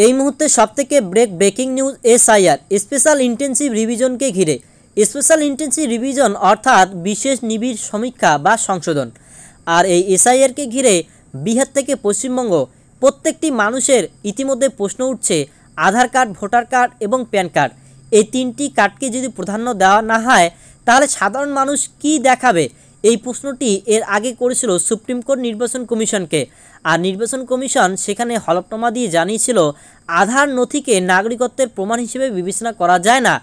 এই মুহূর্তে সবথেকে breaking news SIR special intensive রিভিশনকে ঘিরে। স্পেশাল ইন্টেন্সিভ রিভিশন অর্থাৎ বিশেষ নিবিড় সমীক্ষা বা সংশোধন। আর এই এসআইআরকে ঘিরে বিহার থেকে পশ্চিমবঙ্গ প্রত্যেকটি মানুষের ইতিমধ্যে প্রশ্ন উঠছে, আধার কার্ড, ভোটার কার্ড এবং প্যান কার্ড, এই তিনটি কার্ডকে যদি প্রাধান্য দেওয়া না হয় তাহলে সাধারণ মানুষ কি দেখাবে? এই প্রশ্নটি এর আগে করেছিল সুপ্রিম কোর্ট নির্বাচন কমিশনকে। আর নির্বাচন কমিশন সেখানে হলফনামা দিয়ে জানিয়েছিল আধার নথিকে নাগরিকত্বের প্রমাণ হিসেবে বিবেচনা করা যায় না।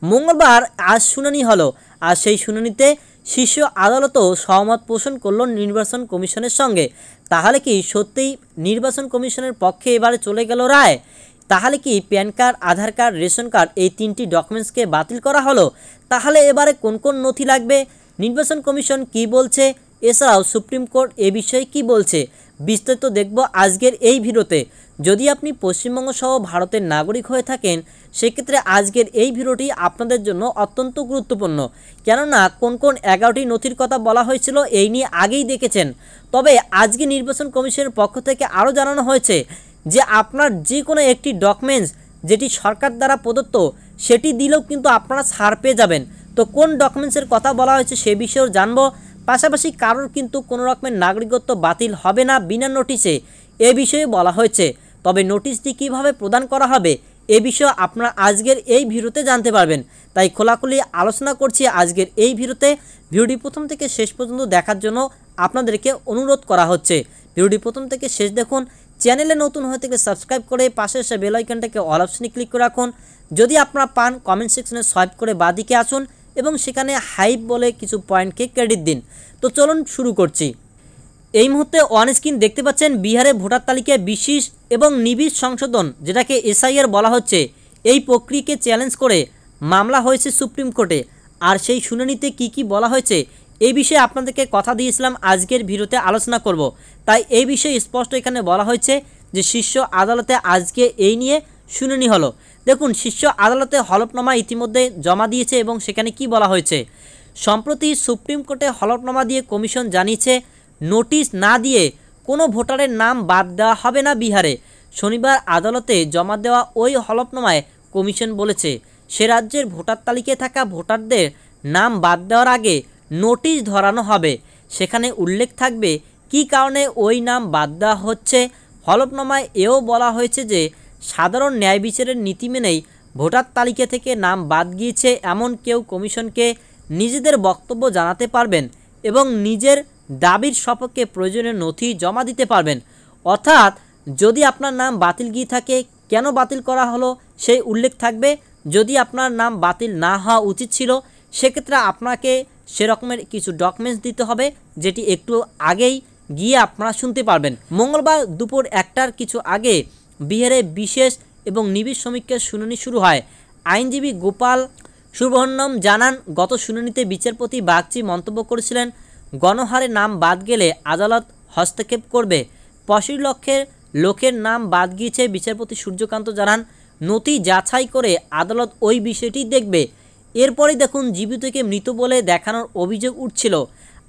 মঙ্গলবার আজ শুনানি হলো, আর সেই শুনানিতে শীর্ষ আদালতও সহমত পোষণ করল নির্বাচন কমিশনের সঙ্গে। তাহলে কি সত্যিই নির্বাচন কমিশনের পক্ষে এবারে চলে গেল রায়? তাহলে কি প্যান কার্ড, আধার কার্ড, রেশন কার্ড এই তিনটি ডকুমেন্টসকে বাতিল করা হলো? তাহলে এবারে কোন কোন নথি লাগবে? নির্বাচন কমিশন কি বলছে? এছাড়াও সুপ্রিম কোর্ট এ বিষয়ে কি বলছে? বিস্তারিত দেখব আজকের এই ভিডিওতে। যদি আপনি পশ্চিমবঙ্গ সহ ভারতের নাগরিক হয়ে থাকেন সেক্ষেত্রে আজকের এই ভিডিওটি আপনাদের জন্য অত্যন্ত গুরুত্বপূর্ণ। কেননা কোন কোন 11টি নথির কথা বলা হয়েছিল এই নিয়ে আগেই দেখেছেন। তবে আজকে নির্বাচন কমিশনের পক্ষ থেকে আরও জানানো হয়েছে যে আপনার যে কোনো একটি ডকুমেন্টস যেটি সরকার দ্বারা প্রদত্ত সেটি দিলেও কিন্তু আপনারা ছাড় পেয়ে যাবেন। তো কোন ডকুমেন্টসের কথা বলা হয়েছে সে বিষয়েও জানবো। পাশাপাশি কারোর কিন্তু কোনো রকমের নাগরিকত্ব বাতিল হবে না বিনা নোটিশে, এ বিষয়ে বলা হয়েছে। তবে নোটিশটি কীভাবে প্রদান করা হবে এ বিষয়ে আপনারা আজকের এই ভিডিওতে জানতে পারবেন। তাই খোলাখুলি আলোচনা করছি আজকের এই ভিডিওতে। ভিডিওটি প্রথম থেকে শেষ পর্যন্ত দেখার জন্য আপনাদেরকে অনুরোধ করা হচ্ছে। ভিডিওটি প্রথম থেকে শেষ দেখুন। চ্যানেলে নতুন হয়ে থেকে সাবস্ক্রাইব করে পাশে এসে বেল আইকনটাকে অল অপশনে ক্লিক করে রাখুন। যদি আপনারা পান কমেন্ট সেকশনে সোয়াইপ করে বাঁদিকে আসুন এবং সেখানে হাইপ বলে কিছু পয়েন্টকে ক্রেডিট দিন। তো চলুন শুরু করছি। এই মুহূর্তে অন স্ক্রিন দেখতে পাচ্ছেন বিহারে ভোটার তালিকায় বিশেষ এবং নিবিড় সংশোধন, যেটাকে এসআইআর বলা হচ্ছে। এই প্রক্রিয়াকে চ্যালেঞ্জ করে মামলা হয়েছে সুপ্রিম কোর্টে। আর সেই শুনানিতে কি বলা হয়েছে এই বিষয়ে আপনাদেরকে কথা দিয়েছিলাম আজকের ভিডিওতে আলোচনা করব। তাই এই বিষয়ে স্পষ্ট এখানে বলা হয়েছে যে শীর্ষ আদালতে আজকে এই নিয়ে শুনানি হলো। দেখুন, শীর্ষ আদালতে হলফনামা ইতিমধ্যে জমা দিয়েছে এবং সেখানে কি বলা হয়েছে। সম্প্রতি সুপ্রিম কোর্টে হলফনামা দিয়ে কমিশন জানিয়েছে নোটিশ না দিয়ে কোনো ভোটারের নাম বাদ দেওয়া হবে না বিহারে। শনিবার আদালতে জমা দেওয়া ওই হলফনামায় কমিশন বলেছে সে রাজ্যের ভোটার তালিকায় থাকা ভোটারদের নাম বাদ দেওয়ার আগে নোটিশ ধরানো হবে। সেখানে উল্লেখ থাকবে কী কারণে ওই নাম বাদ দেওয়া হচ্ছে। হলফনামায় এও বলা হয়েছে যে সাধারণ ন্যায় বিচারের নীতি মেনেই ভোটার তালিকা থেকে নাম বাদ গিয়েছে এমন কেউ কমিশনকে নিজেদের বক্তব্য জানাতে পারবেন এবং নিজের দাবির সপক্ষে প্রয়োজনীয় নথি জমা দিতে পারবেন। অর্থাৎ যদি আপনার নাম বাতিল গিয়ে থাকে, কেন বাতিল করা হলো সেই উল্লেখ থাকবে। যদি আপনার নাম বাতিল না হওয়া উচিত ছিল সেক্ষেত্রে আপনাকে সেরকমের কিছু ডকুমেন্টস দিতে হবে, যেটি একটু আগেই গিয়ে আপনারা শুনতে পারবেন। মঙ্গলবার দুপুর 1টার কিছু আগে বিহারে বিশেষ এবং নিবিড় সমীক্ষার শুনানি শুরু হয়। আইনজীবী গোপাল সুব্রহ্মণ্যম জানান, গত শুনানিতে বিচারপতি বাগচি মন্তব্য করেছিলেন গণহারে নাম বাদ গেলে আদালত হস্তক্ষেপ করবে। 85 লক্ষের লোকের নাম বাদ গিয়েছে। বিচারপতি সূর্যকান্ত জানান নথি যাচাই করে আদালত ওই বিষয়টি দেখবে। এরপরে দেখুন, জীবিতকে মৃত বলে দেখানোর অভিযোগ উঠছিল।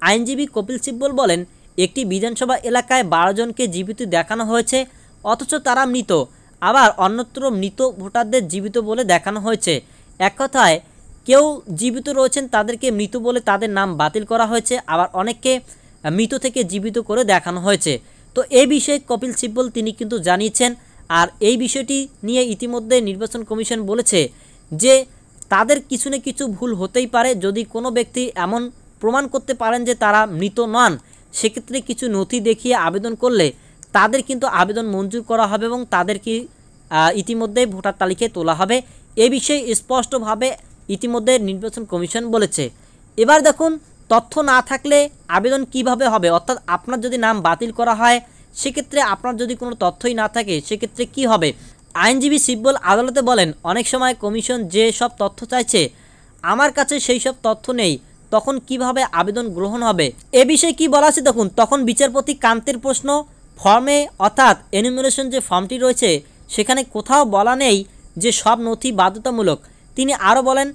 আইনজীবী কপিল সিব্বল বলেন একটি বিধানসভা এলাকায় 12 জনকে জীবিত দেখানো হয়েছে অথচ তারা মৃত। আবার অন্যত্র মৃত ভোটারদের জীবিত বলে দেখানো হয়েছে। এক কথায় কেউ জীবিত রয়েছেন তাদেরকে মৃত বলে তাদের নাম বাতিল করা হয়েছে, আবার অনেককে মৃত থেকে জীবিত করে দেখানো হয়েছে। তো এই বিষয়ে কপিল সিব্বল তিনি কিন্তু জানিয়েছেন। আর এই বিষয়টি নিয়ে ইতিমধ্যে নির্বাচন কমিশন বলেছে যে তাদের কিছু না কিছু ভুল হতেই পারে। যদি কোনো ব্যক্তি এমন প্রমাণ করতে পারেন যে তারা মৃত নন, সেক্ষেত্রে কিছু নথি দেখিয়ে আবেদন করলে তাদের কিন্তু আবেদন মঞ্জুর করা হবে এবং তাদেরকে ইতিমধ্যে ভোটার তালিকায় তোলা হবে। এ বিষয়ে স্পষ্টভাবে ইতিমধ্যে নির্বাচন কমিশন বলেছে। এবার দেখুন, তথ্য না থাকলে আবেদন কিভাবে হবে, অর্থাৎ আপনার যদি নাম বাতিল করা হয় সেক্ষেত্রে আপনার যদি কোনো তথ্যই না থাকে সেক্ষেত্রে কি হবে। আইনজীবী সিব্বল আদালতে বলেন অনেক সময় কমিশন যে সব তথ্য চাইছে আমার কাছে সেই সব তথ্য নেই, তখন কিভাবে আবেদন গ্রহণ হবে। এ বিষয়ে কি বলা আছে দেখুন। তখন বিচারপতি কান্তের প্রশ্ন, ফর্মে অর্থাৎ এনুমারেশন যে ফর্মটি রয়েছে সেখানে কোথাও বলা নেই যে সব নথি বাধ্যতামূলক। তিনি আরও বলেন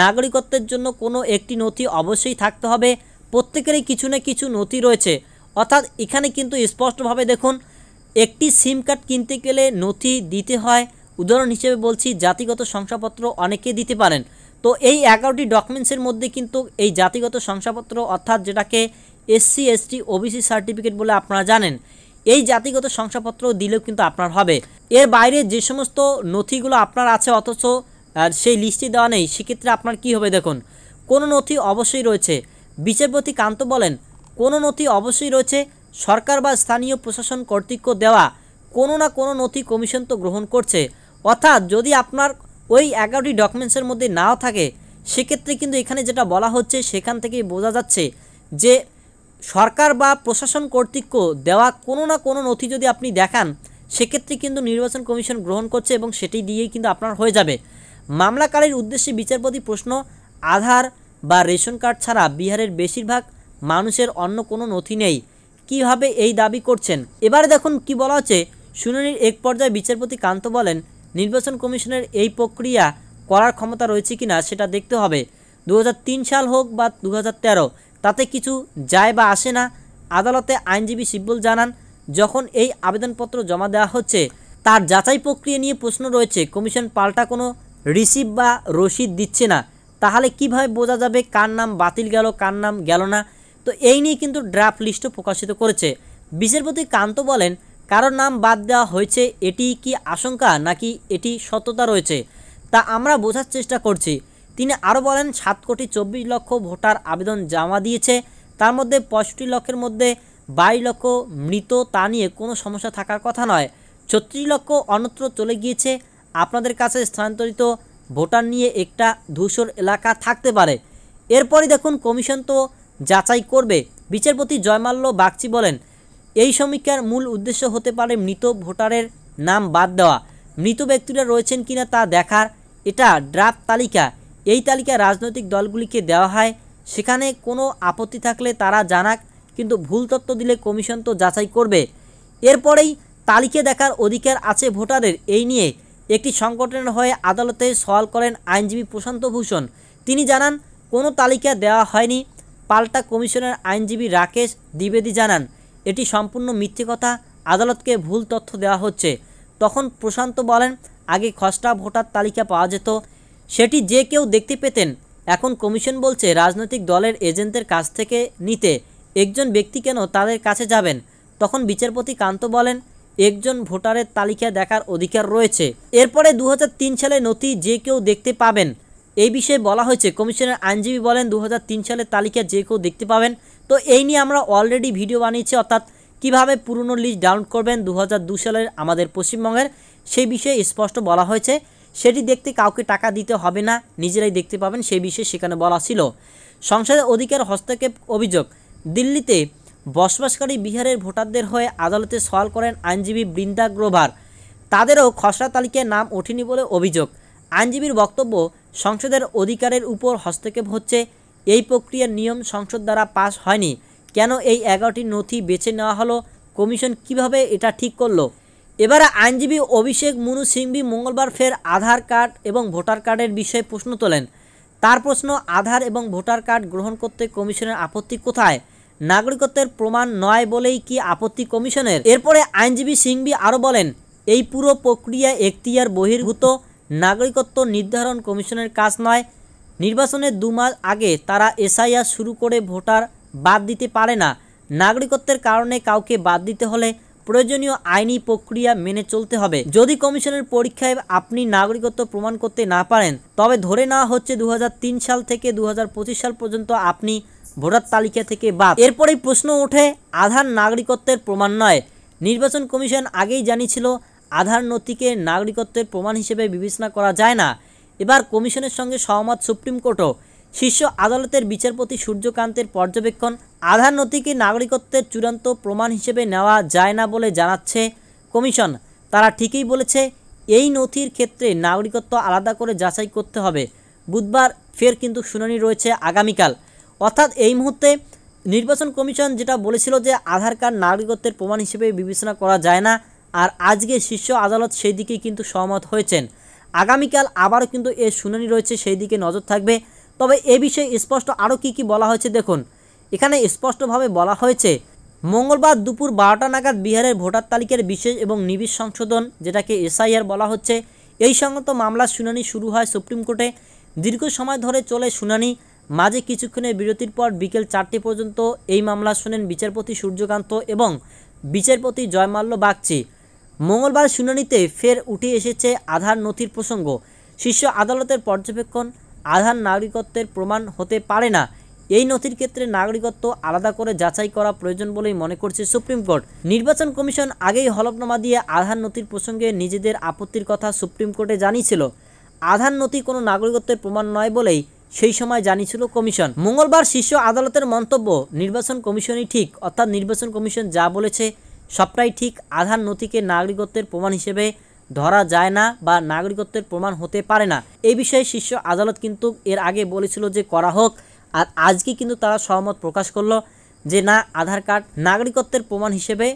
নাগরিকত্বের জন্য কোনো একটি নথি অবশ্যই থাকতে হবে, প্রত্যেকেরই কিছু না কিছু নথি রয়েছে। অর্থাৎ এখানে কিন্তু স্পষ্টভাবে দেখুন একটি সিম কার্ড কিনতে গেলে নথি দিতে হয়। উদাহরণ হিসেবে বলছি, জাতিগত শংসাপত্র অনেকে দিতে পারেন। তো এই 11টি ডকুমেন্টসের মধ্যে কিন্তু এই জাতিগত শংসাপত্র অর্থাৎ যেটাকে SC ST OBC সার্টিফিকেট বলে আপনারা জানেন, এই জাতিগত শংসাপত্র দিলেও কিন্তু আপনার হবে। এর বাইরে যে সমস্ত নথিগুলো আপনার আছে অথচ সেই লিস্টে দেওয়া নেই, সেক্ষেত্রে আপনার কি হবে দেখুন, কোনো নথি অবশ্যই রয়েছে। বিচারপতি কান্ত বলেন, কোনো নথি অবশ্যই রয়েছে। সরকার বা স্থানীয় প্রশাসন কর্তৃক দেওয়া কোনো না কোনো নথি কমিশন তো গ্রহণ করছে। অর্থাৎ যদি আপনার ওই 11টি ডকুমেন্টসের মধ্যে নাও থাকে, সেক্ষেত্রে কিন্তু এখানে যেটা বলা হচ্ছে সেখান থেকেই বোঝা যাচ্ছে যে সরকার বা প্রশাসন কর্তৃক দেওয়া কোনো না কোনো নথি যদি আপনি দেখান, সেক্ষেত্রে কিন্তু নির্বাচন কমিশন গ্রহণ করছে এবং সেটি দিয়েই কিন্তু আপনার হয়ে যাবে। মামলাকারীর উদ্দেশ্যে বিচারপতি প্রশ্ন, আধার বা রেশন কার্ড ছাড়া বিহারের বেশিরভাগ মানুষের অন্য কোনো নথি নেই, কিভাবে এই দাবি করছেন? এবারে দেখুন কি বলা হচ্ছে। শুনানির এক পর্যায়ে বিচারপতি কান্ত বলেন, নির্বাচন কমিশনের এই প্রক্রিয়া করার ক্ষমতা রয়েছে কিনা সেটা দেখতে হবে। 2003 সাল হোক বা 2013, তাতে কিছু যায় বা আসে না। আদালতে আইনজীবী শিবল জানান, যখন এই আবেদনপত্র জমা দেওয়া হচ্ছে তার যাচাই প্রক্রিয়া নিয়ে প্রশ্ন রয়েছে। কমিশন পাল্টা কোনো রিসিভ বা রসিদ দিচ্ছে না, তাহলে কিভাবে বোঝা যাবে কার নাম বাতিল গেল কার নাম গেল না? তো এই নিয়ে কিন্তু ড্রাফট লিস্টও প্রকাশিত করেছে। বিচারপতি কান্ত বলেন, কারোর নাম বাদ দেওয়া হয়েছে, এটি কি আশঙ্কা নাকি এটি সত্যতা রয়েছে তা আমরা বোঝার চেষ্টা করছি। তিনি আরও বলেন, 7,24,00,000 ভোটার আবেদন জমা দিয়েছে, তার মধ্যে 65 লক্ষের মধ্যে 22 লক্ষ মৃত, তা নিয়ে কোনো সমস্যা থাকার কথা নয়। 36 লক্ষ অন্যত্র চলে গিয়েছে। আপনাদের কাছে স্থানান্তরিত ভোটার নিয়ে একটা ধূসর এলাকা থাকতে পারে। এরপরই দেখুন কমিশন তো যাচাই করবে। বিচারপতি জয়মাল্য বাগচি বলেন, এই সমীক্ষার মূল উদ্দেশ্য হতে পারে মৃত ভোটারের নাম বাদ দেওয়া, মৃত ব্যক্তিরা রয়েছেন কিনা তা দেখার। এটা ড্রাফট তালিকা, এই তালিকা রাজনৈতিক দলগুলিকে দেওয়া হয়, সেখানে কোনো আপত্তি থাকলে তারা জানাক, কিন্তু ভুল তথ্য দিলে কমিশন তো যাচাই করবে। এরপরেই তালিকা দেখার অধিকার আছে ভোটারের, এই নিয়ে একটি সংগঠনের হয়ে আদালতে সওয়াল করেন আইনজীবী প্রশান্ত ভূষণ। তিনি জানান, কোনো তালিকা দেওয়া হয়নি। পাল্টা কমিশনের আইনজীবী রাকেশ দ্বিবেদী জানান, এটি সম্পূর্ণ মিথ্যে কথা, আদালতকে ভুল তথ্য দেওয়া হচ্ছে। তখন প্রশান্ত বলেন, আগে খসড়া ভোটার তালিকা পাওয়া যেত, সেটি যে কেউ দেখতে পেতেন। এখন কমিশন বলছে রাজনৈতিক দলের এজেন্টদের কাছ থেকে নিতে, একজন ব্যক্তি কেন তাদের কাছে যাবেন? তখন বিচারপতি কান্ত বলেন, একজন ভোটারের তালিকা দেখার অধিকার রয়েছে। এরপরে 2003 সালে নথি যে কেউ দেখতে পাবেন, এই বিষয়ে বলা হয়েছে। কমিশনের আইনজীবী বলেন, 2003 সালের তালিকা যে কেউ দেখতে পাবেন। তো এই নিয়ে আমরা অলরেডি ভিডিও বানিয়েছি, অর্থাৎ কিভাবে পুরনো লিস্ট ডাউনলোড করবেন 2002 সালের আমাদের পশ্চিমবঙ্গের, সেই বিষয়ে স্পষ্ট বলা হয়েছে। সেটি দেখতে কাউকে টাকা দিতে হবে না, নিজেরাই দেখতে পাবেন, সেই বিষয়ে সেখানে বলা ছিল। সংসদের অধিকার হস্তক্ষেপ অভিযোগ, দিল্লিতে বসবাসকারী বিহারের ভোটারদের হয়ে আদালতে সওয়াল করেন আইনজীবী বৃন্দা গ্রোভার। তাদেরও খসড়া তালিকায় নাম ওঠেনি বলে অভিযোগ। আইনজীবীর বক্তব্য, সংসদের অধিকারের উপর হস্তক্ষেপ হচ্ছে, এই প্রক্রিয়ার নিয়ম সংসদ দ্বারা পাস হয়নি। কেন এই 11টি নথি বেছে নেওয়া হলো? কমিশন কিভাবে এটা ঠিক করলো? এবারে আইনজীবী অভিষেক মনু সিংভি মঙ্গলবার ফের আধার কার্ড এবং ভোটার কার্ডের বিষয়ে প্রশ্ন তোলেন। তার প্রশ্ন, আধার এবং ভোটার কার্ড গ্রহণ করতে কমিশনের আপত্তি কোথায়? নাগরিকত্বের প্রমাণ নয় বলেই কি আপত্তি কমিশনের? এরপরে আইনজীবী সিংভি আরও বলেন, এই পুরো প্রক্রিয়া এখতিয়ার বহির্ভূত, নাগরিকত্ব নির্ধারণ কমিশনের কাজ নয়। নির্বাচনের 2 মাস আগে তারা এসআইআর শুরু করে ভোটার বাদ দিতে পারে না। নাগরিকত্বের কারণে কাউকে বাদ দিতে হলে প্রয়োজনীয় আইনি প্রক্রিয়া মেনে চলতে হবে। যদি কমিশনের পরীক্ষায় আপনি নাগরিকত্ব প্রমাণ করতে না পারেন, তবে ধরে নেওয়া হচ্ছে 2003 সাল থেকে 2025 সাল পর্যন্ত আপনি ভোটার তালিকা থেকে বাদ। এরপরেই প্রশ্ন ওঠে, আধার নাগরিকত্বের প্রমাণ নয়। নির্বাচন কমিশন আগেই জানিয়েছিল আধার নথিকে নাগরিকত্বের প্রমাণ হিসেবে বিবেচনা করা যায় না। এবার কমিশনের সঙ্গে সহমত সুপ্রিম কোর্টও। শীর্ষ আদালতের বিচারপতি সূর্যকান্তের পর্যবেক্ষণ, আধার নথিকে নাগরিকত্বের চূড়ান্ত প্রমাণ হিসেবে নেওয়া যায় না বলে জানাচ্ছে কমিশন। তারা ঠিকই বলেছে, এই নথির ক্ষেত্রে নাগরিকত্ব আলাদা করে যাচাই করতে হবে। বুধবার ফের কিন্তু শুনানি রয়েছে আগামীকাল, অর্থাৎ এই মুহূর্তে নির্বাচন কমিশন যেটা বলেছিল যে আধার কার্ড নাগরিকত্বের প্রমাণ হিসেবে বিবেচনা করা যায় না, আর আজকে শীর্ষ আদালত সেই দিকেই কিন্তু সহমত হয়েছেন। আগামীকাল আবারও কিন্তু এর শুনানি রয়েছে, সেই দিকে নজর থাকবে। তবে এ বিষয়ে স্পষ্ট আরও কী বলা হয়েছে দেখুন, এখানে স্পষ্টভাবে বলা হয়েছে মঙ্গলবার দুপুর 12টা নাগাদ বিহারের ভোটার তালিকার বিশেষ এবং নিবিড় সংশোধন, যেটাকে এসআইআর বলা হচ্ছে, এই সংক্রান্ত মামলার শুনানি শুরু হয় সুপ্রিম কোর্টে। দীর্ঘ সময় ধরে চলে শুনানি। মাঝে কিছুক্ষণের বিরতির পর বিকেল 4টে পর্যন্ত এই মামলা শোনেন বিচারপতি সূর্যকান্ত এবং বিচারপতি জয়মাল্য বাগচি। মঙ্গলবার শুনানিতে ফের উঠে এসেছে আধার নথির প্রসঙ্গ। শীর্ষ আদালতের পর্যবেক্ষণ, আধার নাগরিকত্বের প্রমাণ হতে পারে না। এই নথির ক্ষেত্রে নাগরিকত্ব আলাদা করে যাচাই করা প্রয়োজন বলেই মনে করছে সুপ্রিম কোর্ট। নির্বাচন কমিশন আগেই হলফনামা দিয়ে আধার নথির প্রসঙ্গে নিজেদের আপত্তির কথা সুপ্রিম কোর্টে জানিয়েছিল। আধার নথি কোনো নাগরিকত্বের প্রমাণ নয় বলেই সেই সময় জানিয়েছিল কমিশন। মঙ্গলবার শীর্ষ আদালতের মন্তব্য, নির্বাচন কমিশনই ঠিক, অর্থাৎ নির্বাচন কমিশন যা বলেছে সবটাই ঠিক। আধার নথিকে নাগরিকত্বের প্রমাণ হিসেবে ধরা যায় না বা নাগরিকত্বের প্রমাণ হতে পারে না। এই বিষয়ে শীর্ষ আদালত কিন্তু এর আগে বলেছিল যে করা হোক, আর আজকে কিন্তু তারা সহমত প্রকাশ করলো যে না, আধার কার্ড নাগরিকত্বের প্রমাণ হিসেবে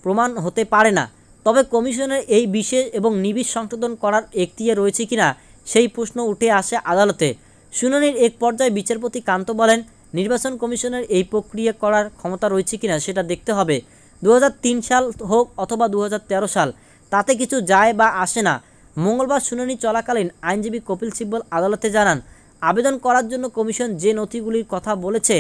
প্রমাণ হতে পারে না। তবে কমিশনের এই বিশেষ এবং নিবিড় সংশোধন করার এখতিয়ার রয়েছে কিনা সেই প্রশ্ন উঠে আসে আদালতে। শুনানির এক পর্যায়ে বিচারপতি কান্ত বলেন, নির্বাচন কমিশনের এই প্রক্রিয়া করার ক্ষমতা রয়েছে কিনা সেটা দেখতে হবে। 2003 সাল হোক অথবা 2013 সাল, তাতে কিছু যায় বা আসে না। মঙ্গলবার শুনানি চলাকালীন আইনজীবী কপিল সিব্বল আদালতে জানান, আবেদন করার জন্য কমিশন যে নথিগুলির কথা বলেছে,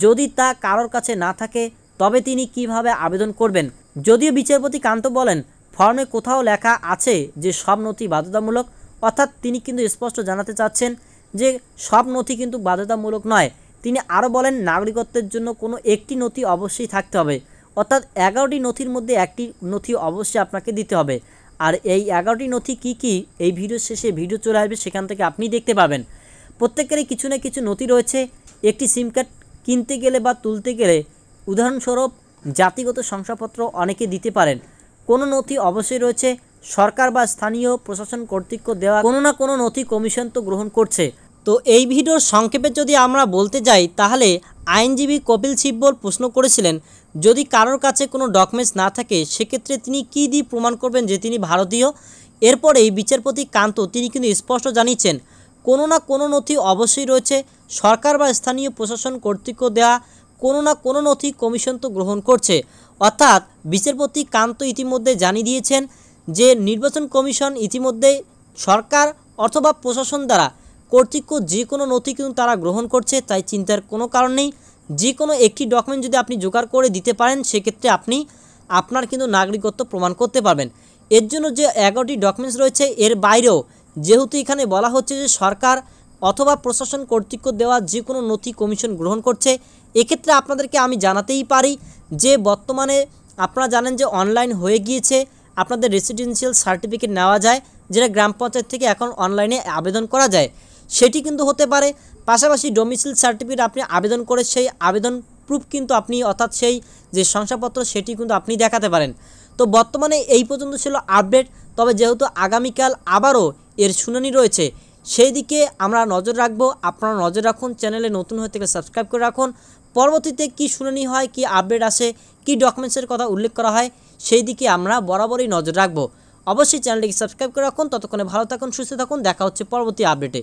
যদি তা কারোর কাছে না থাকে তবে তিনি কিভাবে আবেদন করবেন। যদিও বিচারপতি কান্ত বলেন, ফর্মে কোথাও লেখা আছে যে সব নথি বাধ্যতামূলক, অর্থাৎ তিনি কিন্তু স্পষ্ট জানাতে চাচ্ছেন যে সব নথি কিন্তু বাধ্যতামূলক নয়। তিনি আরও বলেন, নাগরিকত্বের জন্য কোনো একটি নথি অবশ্যই থাকতে হবে, অর্থাৎ 11টি নথির মধ্যে একটি নথি অবশ্যই আপনাকে দিতে হবে। আর এই 11টি নথি কি কি, এই ভিডিওর শেষে ভিডিও চলে আসবে, সেখান থেকে আপনি দেখতে পাবেন। প্রত্যেকেরই কিছু না কিছু নথি রয়েছে। একটি সিম কার্ড কিনতে গেলে বা তুলতে গেলে উদাহরণস্বরূপ জাতিগত শংসাপত্র অনেকে দিতে পারেন। কোনো নথি অবশ্যই রয়েছে, সরকার বা স্থানীয় প্রশাসন কর্তৃক দেওয়া কোনো না কোনো নথি কমিশন তো গ্রহণ করছে। তো এই ভিডিওর সংক্ষেপে যদি আমরা বলতে যাই, তাহলে আইনজীবী কপিল সিব্বল প্রশ্ন করেছিলেন, যদি কারোর কাছে কোনো ডকুমেন্টস না থাকে সেক্ষেত্রে তিনি কী দিয়ে প্রমাণ করবেন যে তিনি ভারতীয়। এরপরেই বিচারপতি কান্ত তিনি কিন্তু স্পষ্ট জানিয়েছেন, কোনো না কোনো নথি অবশ্যই রয়েছে, সরকার বা স্থানীয় প্রশাসন কর্তৃক দেওয়া কোনো না কোনো নথি কমিশন তো গ্রহণ করছে। অর্থাৎ বিচারপতি কান্ত ইতিমধ্যে জানিয়ে দিয়েছেন যে নির্বাচন কমিশন ইতিমধ্যে সরকার অথবা প্রশাসন দ্বারা কর্তৃক যে কোনো নথি কিন্তু তারা গ্রহণ করছে, তাই চিন্তার কোনো কারণ নেই। যে কোনো একটি ডকুমেন্ট যদি আপনি জোগাড় করে দিতে পারেন সেক্ষেত্রে আপনি আপনার কিন্তু নাগরিকত্ব প্রমাণ করতে পারবেন। এর জন্য যে 11টি ডকুমেন্টস রয়েছে, এর বাইরেও যেহেতু এখানে বলা হচ্ছে যে সরকার অথবা প্রশাসন কর্তৃক দেওয়া যে কোনো নথি কমিশন গ্রহণ করছে, এক্ষেত্রে আপনাদেরকে আমি জানাতেই পারি যে বর্তমানে আপনারা জানেন যে অনলাইন হয়ে গিয়েছে, আপনাদের রেসিডেন্সিয়াল সার্টিফিকেট নেওয়া যায়, যেটা গ্রাম পঞ্চায়েত থেকে এখন অনলাইনে আবেদন করা যায়, সেটি কিন্তু হতে পারে। পাশাপাশি ডোমিসাইল সার্টিফিকেট আপনি আবেদন করে সেই আবেদন প্রুফ কিন্তু আপনি, অর্থাৎ সেই যে শংসাপত্র সেটি কিন্তু আপনি দেখাতে পারেন। তো বর্তমানে এই পর্যন্ত ছিল আপডেট। তবে যেহেতু আগামীকাল আবারও এর শুনানি রয়েছে, সেই দিকে আমরা নজর রাখব। আপনারা নজর রাখুন, চ্যানেলে নতুন হয়ে থেকে সাবস্ক্রাইব করে রাখুন। পরবর্তীতে কি শুনানি হয়, কি আপডেট আসে, কি ডকুমেন্টসের কথা উল্লেখ করা হয়, সেই দিকে আমরা বরাবরই নজর রাখব। অবশ্যই চ্যানেলটিকে সাবস্ক্রাইব করে রাখুন। ততক্ষণে ভালো থাকুন, সুস্থ থাকুন। দেখা হচ্ছে পরবর্তী আপডেটে।